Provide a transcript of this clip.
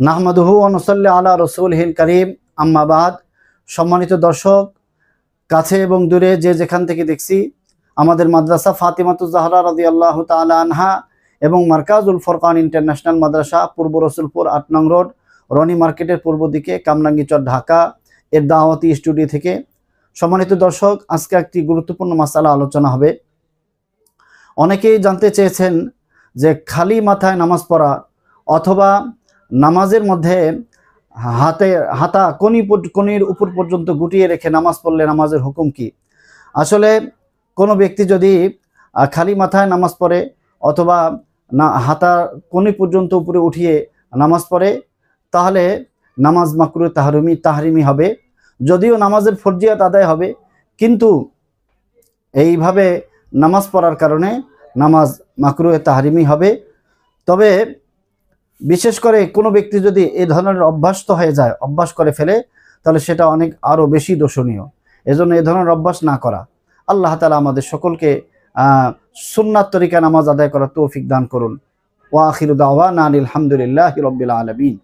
নাহমাদুহু ওয়া নুসাল্লি আলা রাসূলিহিল কারীম, আম্মা বাদ। সম্মানিত দর্শক, কাছে এবং দূরে যে যেখান থেকে দেখছি, আমাদের মাদ্রাসা ফাতিমাতুজ জাহরা রাদিয়াল্লাহু তাআলা আনহা এবং মার্কাজুল ফুরকান ইন্টারন্যাশনাল মাদ্রাসা, পূর্ব রসুলপুর ৮ নং রোড, রনি মার্কেটের পূর্ব দিকে, কামরাঙ্গীচর, ঢাকা এর দাওয়াতি স্টুডিও থেকে। সম্মানিত দর্শক, আজকে একটি গুরুত্বপূর্ণ মাসালা আলোচনা হবে। অনেকেই জানতে চেয়েছেন যে খালি মাথায় নামাজ পড়া অথবা নামাজের মধ্যে হাতা কনির উপর পর্যন্ত গুটিয়ে রেখে নামাজ পড়লে নামাজের হুকুম কি। আসলে কোনো ব্যক্তি যদি খালি মাথায় নামাজ পড়ে অথবা হাতা কনি পর্যন্ত উপরে উঠিয়ে নামাজ পড়ে, তাহলে নামাজ মাকরুহ তাহরিমি হবে। যদিও নামাজের ফরজিয়াত আদায় হবে, কিন্তু এইভাবে নামাজ পড়ার কারণে নামাজ মাকরুহ তাহরিমি হবে। তবে বিশেষ করে কোনো ব্যক্তি যদি এই ধরনের অভ্যাস হয়ে যায়, অভ্যাস করে ফেলে, তাহলে সেটা আরও বেশি দোষণীয়। এজন্য এই ধরনের অভ্যাস না করা। আল্লাহ তাআলা আমাদের সকলকে সুন্নাত তরিকা নামাজ আদায় করার তৌফিক দান করুন। ওয়া আখিরু দাওয়ানা আনিল হামদুলিল্লাহি রাব্বিল আলামিন।